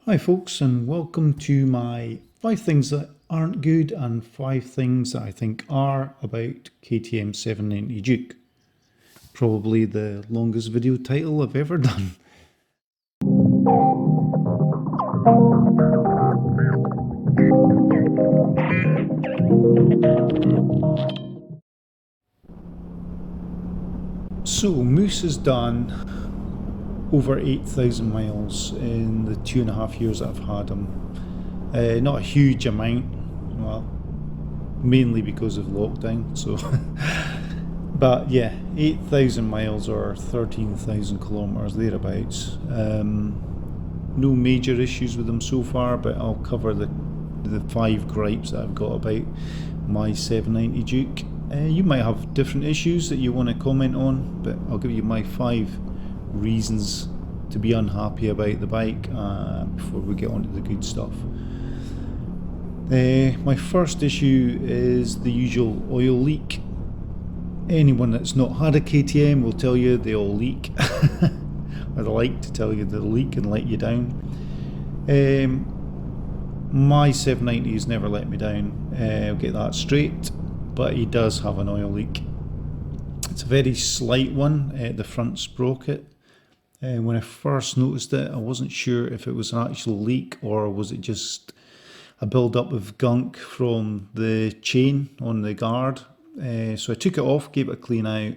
Hi folks, and welcome to my 5 things that aren't good and 5 things that I think are about KTM 790 Duke. Probably the longest video title I've ever done. So Moose has done over 8,000 miles in the 2.5 years that I've had him. Not a huge amount, well, mainly because of lockdown, so but yeah, 8,000 miles or 13,000 kilometres, thereabouts. No major issues with them so far, but I'll cover the 5 gripes that I've got about my 790 Duke. You might have different issues that you want to comment on, but I'll give you my 5 reasons to be unhappy about the bike before we get on to the good stuff. My first issue is the usual oil leak. Anyone that's not had a KTM will tell you they all leak. I'd like to tell you they leak and let you down. My 790 has never let me down, I'll get that straight, but he does have an oil leak. It's a very slight one at the front sprocket. When I first noticed it, I wasn't sure if it was an actual leak or was it just a build-up of gunk from the chain on the guard. So I took it off, gave it a clean out,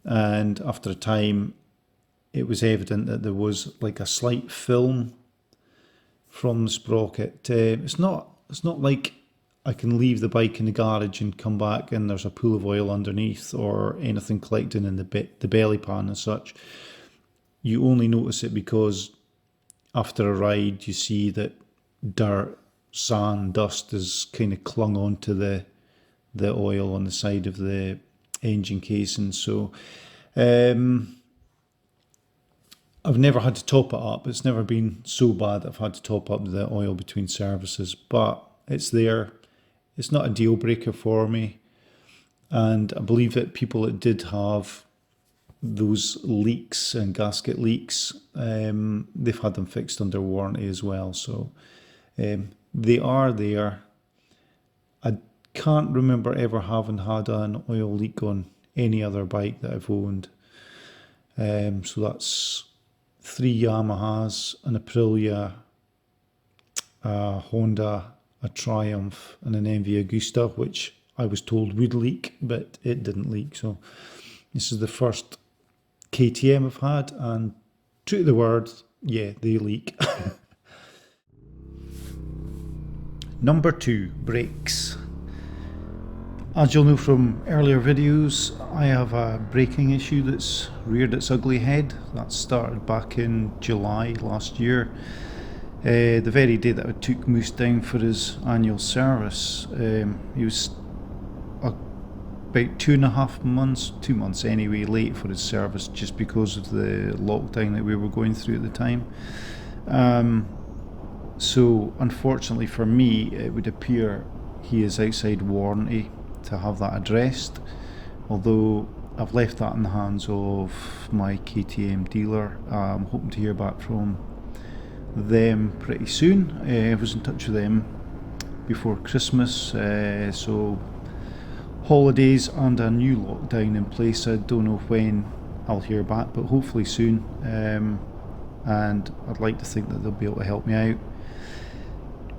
and after a time it was evident that there was like a slight film from the sprocket. It's not like I can leave the bike in the garage and come back and there's a pool of oil underneath or anything collecting in the belly pan and such. You only notice it because after a ride you see that dirt, sand, dust is kind of clung onto the oil on the side of the engine casing. So I've never had to top it up. It's never been so bad that I've had to top up the oil between services, but it's there. It's not a deal breaker for me, and I believe that people that did have those leaks and gasket leaks, they've had them fixed under warranty as well. So they are there. I can't remember ever having had an oil leak on any other bike that I've owned. So that's 3 Yamahas, an Aprilia, a Honda, a Triumph, and an MV Agusta, which I was told would leak, but it didn't leak. So this is the first KTM I've had, and true to the word, yeah, they leak. Number 2, brakes. As you'll know from earlier videos, I have a braking issue that's reared its ugly head. That started back in July last year. The very day that I took Moose down for his annual service. He was about 2.5 months, 2 months anyway, late for his service just because of the lockdown that we were going through at the time. So unfortunately for me, it would appear he is outside warranty to have that addressed, although I've left that in the hands of my KTM dealer. I'm hoping to hear back from them pretty soon. I was in touch with them before Christmas, so holidays and a new lockdown in place. I don't know when I'll hear back, but hopefully soon, and I'd like to think that they'll be able to help me out.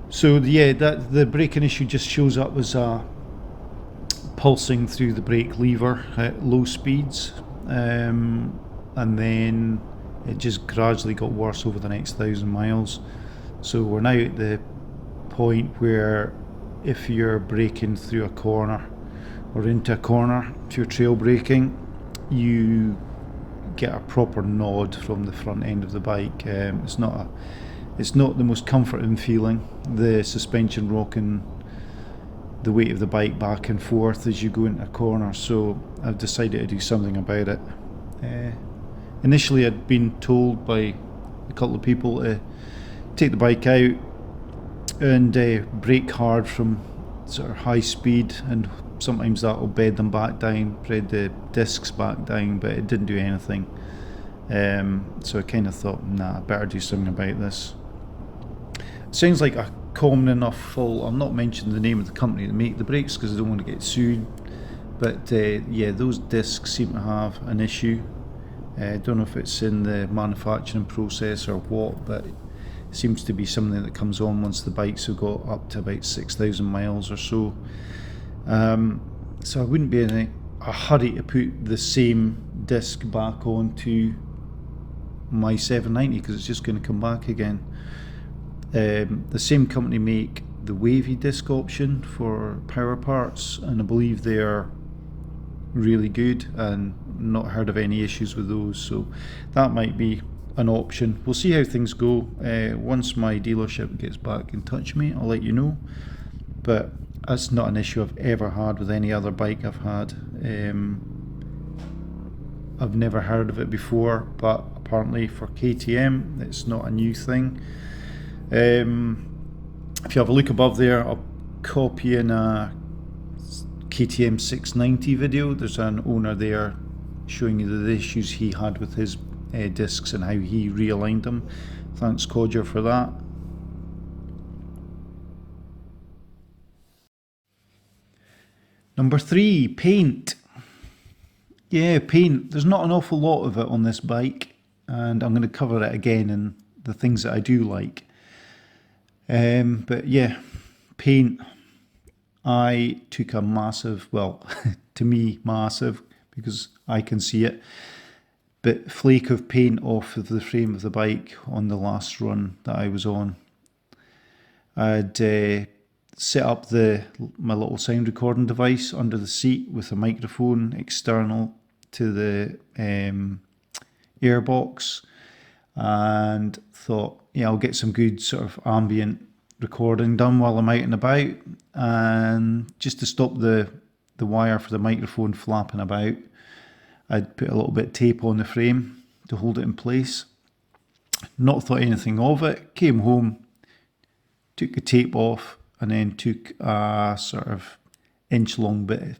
So yeah, that the braking issue just shows up as a pulsing through the brake lever at low speeds, and then it just gradually got worse over the next 1,000 miles. So we're now at the point where if you're braking through a corner or into a corner, if you're trail braking, you get a proper nod from the front end of the bike. It's not the most comforting feeling, the suspension rocking the weight of the bike back and forth as you go into a corner. So I've decided to do something about it. Initially I'd been told by a couple of people to take the bike out and brake hard from sort of high speed, and sometimes that will bed them back down, bed the discs back down, but it didn't do anything. So I kind of thought, nah, I better do something about this. sounds like a common enough fault. I'm not mentioning the name of the company that make the brakes because I don't want to get sued. But yeah, those discs seem to have an issue. I don't know if it's in the manufacturing process or what, but it seems to be something that comes on once the bikes have got up to about 6,000 miles or so. So I wouldn't be in a hurry to put the same disc back onto my 790 because it's just going to come back again. The same company make the wavy disc option for power parts, and I believe they are really good and not heard of any issues with those, so that might be an option. We'll see how things go. Once my dealership gets back in touch with me, I'll let you know, but that's not an issue I've ever had with any other bike I've had. I've never heard of it before, but apparently for KTM it's not a new thing. If you have a look above there, I'll copy in a KTM 690 video. There's an owner there showing you the issues he had with his discs and how he realigned them. Thanks Codger for that. Number 3, paint. Yeah, paint. There's not an awful lot of it on this bike, and I'm going to cover it again in the things that I do like. But yeah, paint. I took a massive, well, to me massive, because I can see it, but flake of paint off of the frame of the bike on the last run that I was on. I'd set up my little sound recording device under the seat with a microphone external to the airbox, and thought, yeah, I'll get some good sort of ambient recording done while I'm out and about, and just to stop the wire for the microphone flapping about, I'd put a little bit of tape on the frame to hold it in place. Not thought anything of it. Came home, took the tape off, and then took a sort of inch long bit of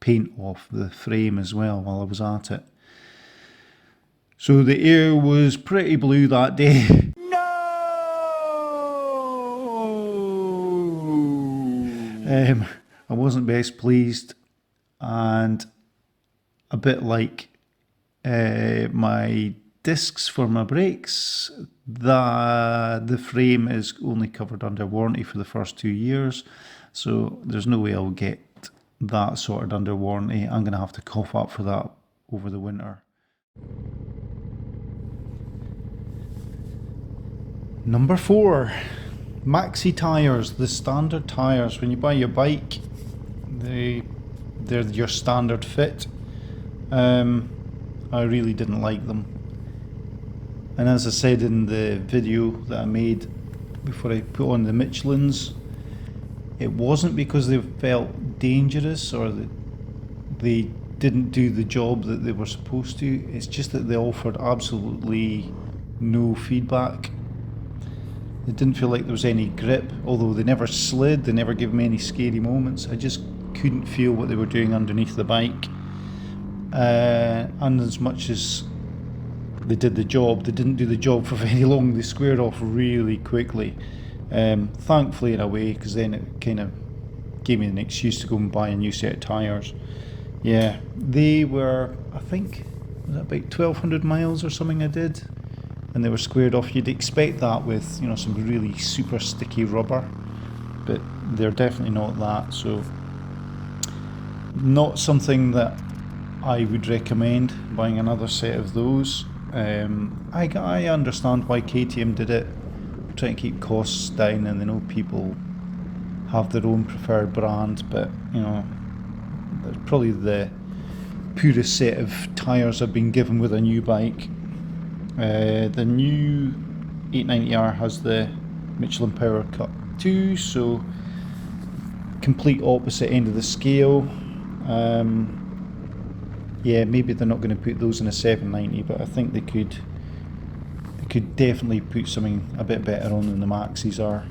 paint off the frame as well while I was at it. So the air was pretty blue that day. I wasn't best pleased, and a bit like my discs for my brakes, the frame is only covered under warranty for the first 2 years, so there's no way I'll get that sorted under warranty. I'm going to have to cough up for that over the winter. Number 4, maxi tyres, the standard tyres. When you buy your bike, they're your standard fit. I really didn't like them, and as I said in the video that I made before I put on the Michelins, it wasn't because they felt dangerous or that they didn't do the job that they were supposed to. It's just that they offered absolutely no feedback. It didn't feel like there was any grip, although they never slid, they never gave me any scary moments. I just couldn't feel what they were doing underneath the bike. And as much as they did the job, they didn't do the job for very long. They squared off really quickly. Thankfully in a way, because then it kind of gave me an excuse to go and buy a new set of tyres. Yeah, they were, I think, was that about 1,200 miles or something I did, and they were squared off. You'd expect that with, you know, some really super sticky rubber, but they're definitely not that, so not something that I would recommend buying another set of those. I understand why KTM did it, trying to keep costs down, and they know people have their own preferred brand, but you know, they're probably the purest set of tyres I've been given with a new bike. The new 890R has the Michelin Power Cut 2, so complete opposite end of the scale. Yeah, maybe they're not going to put those in a 790, but I think they could definitely put something a bit better on than the Maxis are.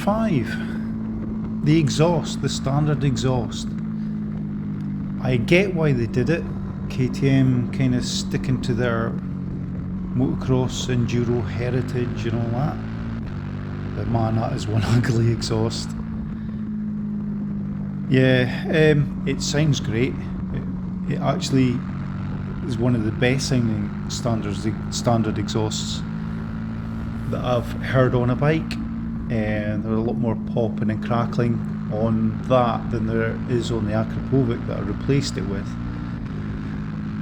5, the exhaust, the standard exhaust. I get why they did it. KTM kind of sticking to their motocross enduro heritage and all that. But man, that is one ugly exhaust. Yeah, it sounds great. It actually is one of the best sounding standard exhausts that I've heard on a bike, and there's a lot more popping and crackling on that than there is on the Akrapovic that I replaced it with.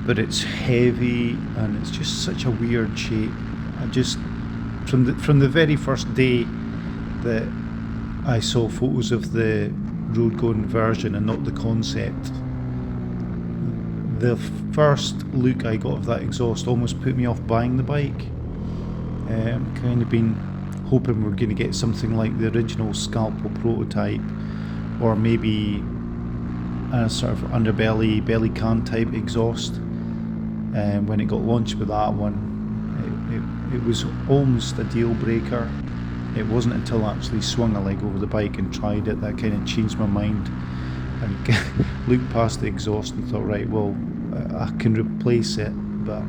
But it's heavy and it's just such a weird shape. I just, from the very first day that I saw photos of the road going version and not the concept, the first look I got of that exhaust almost put me off buying the bike. Kind of been hoping we're going to get something like the original Scalpel prototype, or maybe a sort of underbelly belly can type exhaust. When it got launched with that one, it was almost a deal breaker. It wasn't until I actually swung a leg over the bike and tried it that I kind of changed my mind and looked past the exhaust and thought, right, well, I can replace it. But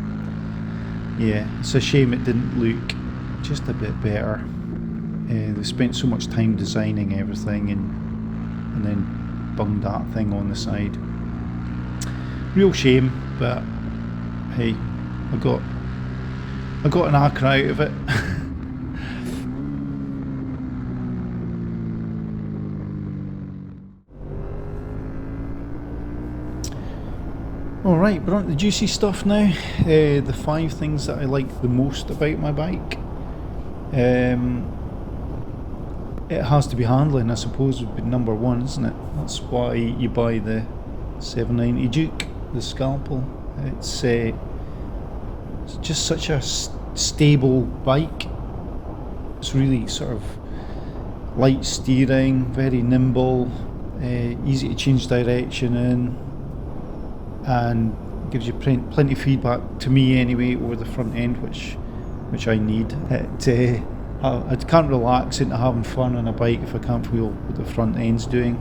yeah, it's a shame it didn't look just a bit better. They spent so much time designing everything and then bunged that thing on the side. Real shame, but hey, I got an Acra out of it. Alright, we're on to the juicy stuff now. The 5 things that I like the most about my bike. It has to be handling, I suppose, would be number 1, isn't it? That's why you buy the 790 Duke, the Scalpel. It's just such a stable bike. It's really sort of light steering, very nimble, easy to change direction in, and gives you plenty of feedback, to me anyway, over the front end, which I need. I can't relax into having fun on a bike if I can't feel what the front end's doing.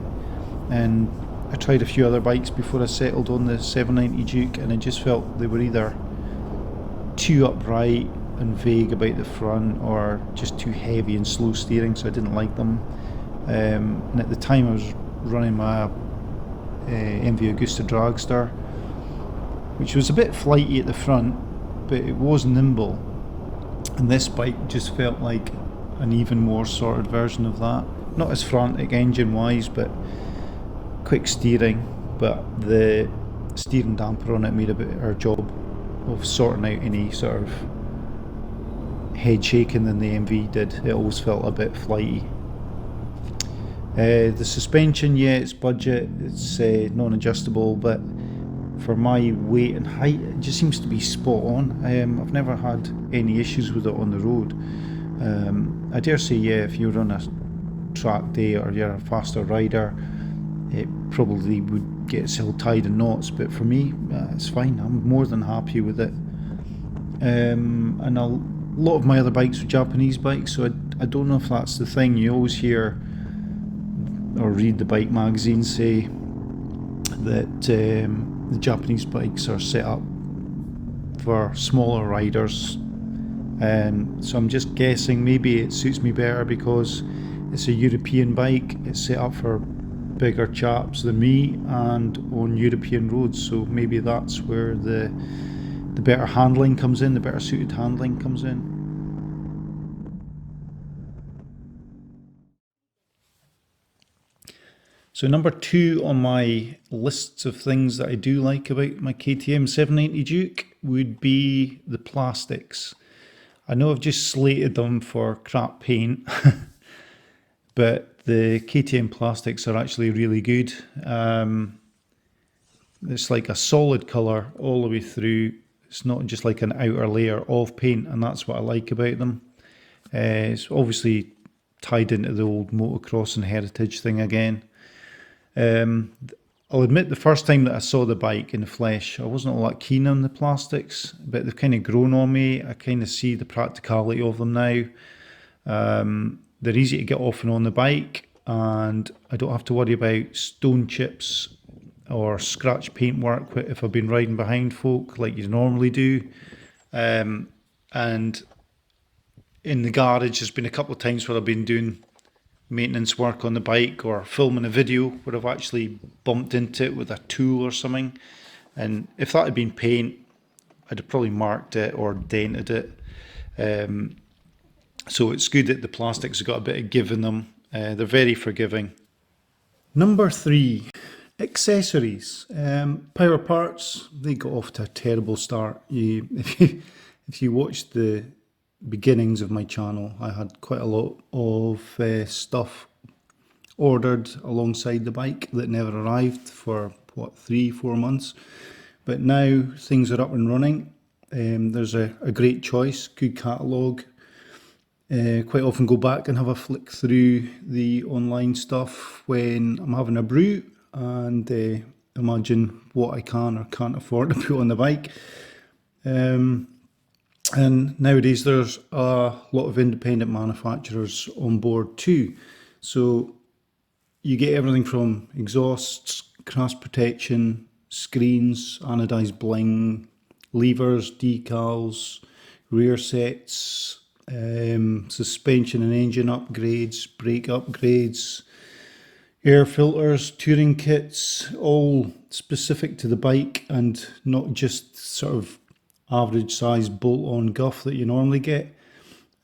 And I tried a few other bikes before I settled on the 790 Duke, and I just felt they were either too upright and vague about the front, or just too heavy and slow steering, so I didn't like them. And at the time I was running my MV Agusta Dragster, which was a bit flighty at the front, but it was nimble. And this bike just felt like an even more sorted version of that. Not as frantic engine wise, but quick steering. But the steering damper on it made a better job of sorting out any sort of head shaking than the MV did. It always felt a bit flighty. The suspension, yeah, it's budget, it's non-adjustable, but for my weight and height, it just seems to be spot on. I've never had any issues with it on the road. I dare say, yeah, if you're on a track day or you're a faster rider, it probably would get itself tied in knots, but for me, it's fine. I'm more than happy with it. And a lot of my other bikes were Japanese bikes, so I don't know if that's the thing. You always hear or read the bike magazines say that the Japanese bikes are set up for smaller riders, so I'm just guessing maybe it suits me better because it's a European bike. It's set up for bigger chaps than me and on European roads, so maybe that's where the better handling comes in, the better suited handling comes in. So number 2 on my lists of things that I do like about my KTM 790 Duke would be the plastics. I know I've just slated them for crap paint, but the KTM plastics are actually really good. It's like a solid colour all the way through. It's not just like an outer layer of paint, and that's what I like about them. It's obviously tied into the old motocross and heritage thing again. I'll admit the first time that I saw the bike in the flesh, I wasn't all that keen on the plastics, but they've kind of grown on me. I kind of see the practicality of them now. they're easy to get off and on the bike, and I don't have to worry about stone chips or scratch paintwork if I've been riding behind folk like you normally do. And in the garage, there's been a couple of times where I've been doing maintenance work on the bike or filming a video where I've actually bumped into it with a tool or something. And if that had been paint, I'd have probably marked it or dented it. So it's good that the plastics have got a bit of give in them. They're very forgiving. Number 3, accessories. Power parts, they got off to a terrible start. If you watched the beginnings of my channel, I had quite a lot of stuff ordered alongside the bike that never arrived for 3-4 months. But now things are up and running. There's a great choice, good catalogue. Quite often go back and have a flick through the online stuff when I'm having a brew and imagine what I can or can't afford to put on the bike. And nowadays there's a lot of independent manufacturers on board too. So you get everything from exhausts, crash protection, screens, anodized bling, levers, decals, rear sets, suspension and engine upgrades, brake upgrades, air filters, touring kits, all specific to the bike and not just sort of average size bolt-on guff that you normally get.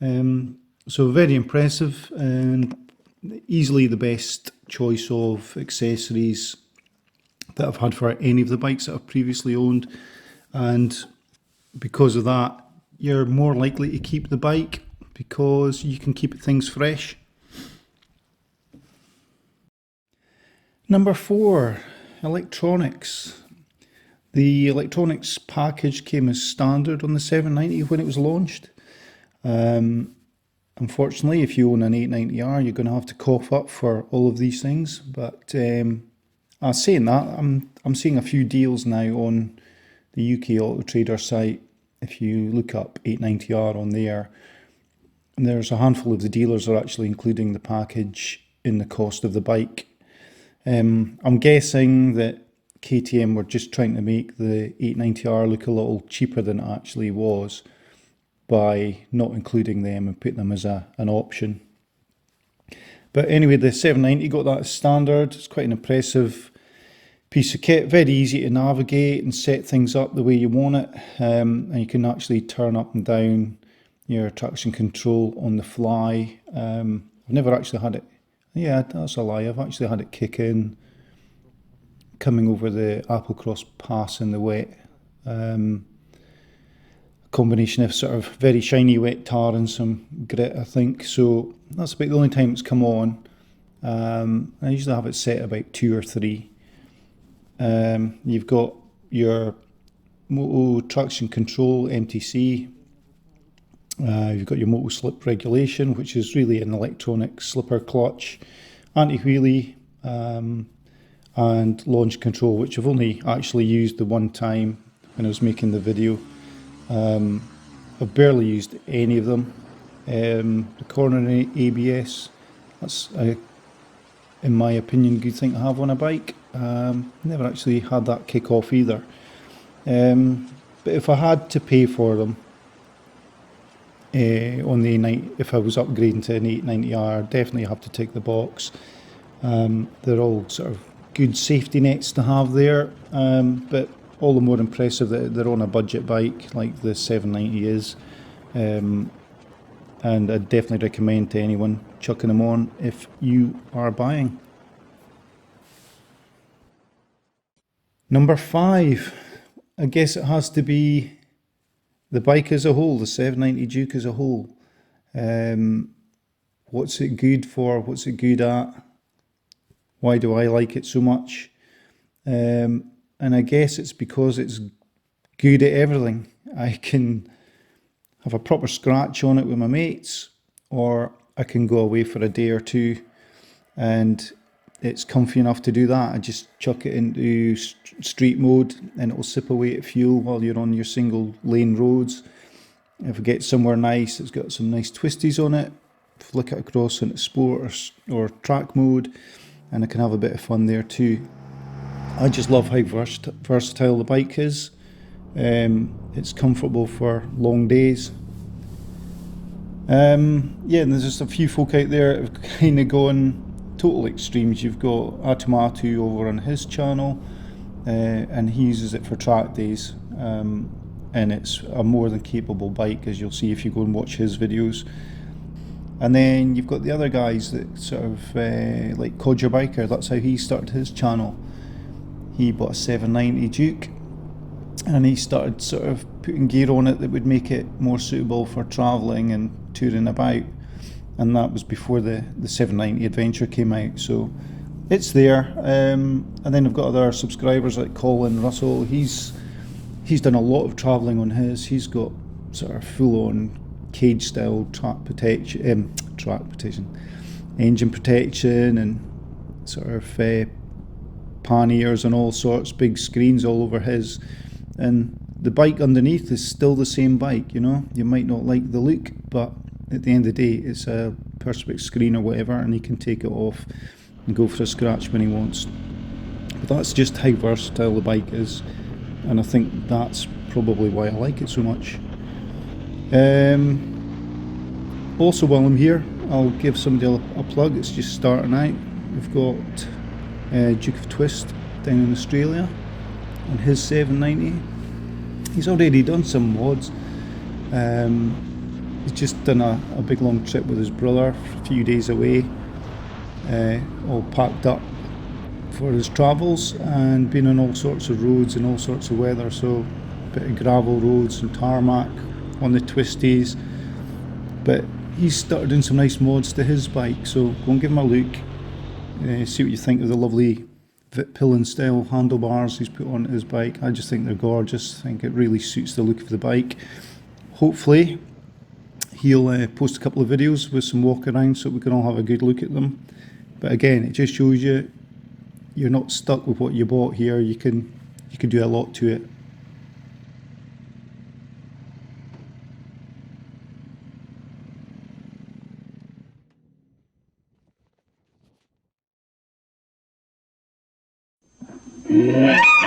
So very impressive and easily the best choice of accessories that I've had for any of the bikes that I've previously owned, and because of that you're more likely to keep the bike because you can keep things fresh. Number 4, electronics. The electronics package came as standard on the 790 when it was launched. Unfortunately, if you own an 890R, you're going to have to cough up for all of these things. But saying that, I'm seeing a few deals now on the UK Auto Trader site. If you look up 890R on there, there's a handful of the dealers are actually including the package in the cost of the bike. I'm guessing that KTM were just trying to make the 890R look a little cheaper than it actually was by not including them and putting them as an option. But anyway, the 790 got that as standard. It's quite an impressive piece of kit, very easy to navigate and set things up the way you want it, and you can actually turn up and down your traction control on the fly. I've never actually had it, yeah, that's a lie, I've actually had it kick in coming over the Applecross Pass in the wet. Combination of sort of very shiny wet tar and some grit, I think. So that's about the only time it's come on. I usually have it set about 2 or 3. You've got your Moto traction control, MTC. You've got your Moto slip regulation, which is really an electronic slipper clutch, anti-wheelie, and launch control, which I've only actually used the one time when I was making the video. I've barely used any of them. The corner ABS, that's in my opinion, good thing to have on a bike. Never actually had that kick off either. But if I had to pay for them on the night, if I was upgrading to an 890R, I'd definitely have to tick the box. They're all sort of good safety nets to have there, but all the more impressive that they're on a budget bike like the 790 is. And I'd definitely recommend to anyone chucking them on if you are buying. Number 5, I guess it has to be the bike as a whole, the 790 Duke as a whole. What's it good for? What's it good at? Why do I like it so much? And I guess it's because it's good at everything. I can have a proper scratch on it with my mates, or I can go away for a day or two and it's comfy enough to do that. I just chuck it into street mode and it'll sip away at fuel while you're on your single lane roads. If I get somewhere nice, it's got some nice twisties on it, flick it across into sport or track mode, and I can have a bit of fun there too. I just love how versatile the bike is. It's comfortable for long days. Yeah, and there's just a few folk out there that have kind of gone total extremes. You've got Atomatu over on his channel, and he uses it for track days, and it's a more than capable bike, as you'll see if you go and watch his videos. And then you've got the other guys that sort of like Codger Biker. That's how he started his channel. He bought a 790 Duke, and he started sort of putting gear on it that would make it more suitable for travelling and touring about, and that was before the 790 Adventure came out, so it's there. And then I've got other subscribers like Colin Russell. He's done a lot of travelling on his. He's got sort of full-on cage style track protection, engine protection, and sort of panniers and all sorts, big screens all over his, and the bike underneath is still the same bike. You know, you might not like the look, but at the end of the day it's a Perspex screen or whatever, and he can take it off and go for a scratch when he wants. But that's just how versatile the bike is, and I think that's probably why I like it so much. Also, while I'm here, I'll give somebody a plug. It's just starting out. We've got Duke of Twist down in Australia on his 790. He's already done some mods. He's just done a big long trip with his brother, a few days away, all packed up for his travels, and been on all sorts of roads and all sorts of weather, so a bit of gravel roads and tarmac on the twisties. But he's started doing some nice mods to his bike, so go and give him a look. See what you think of the lovely Vit-Pillen style handlebars he's put on his bike. I just think they're gorgeous. I think it really suits the look of the bike. Hopefully he'll post a couple of videos with some walk around so we can all have a good look at them. But again, it just shows you you're not stuck with what you bought here. You can do a lot to it. Yeah.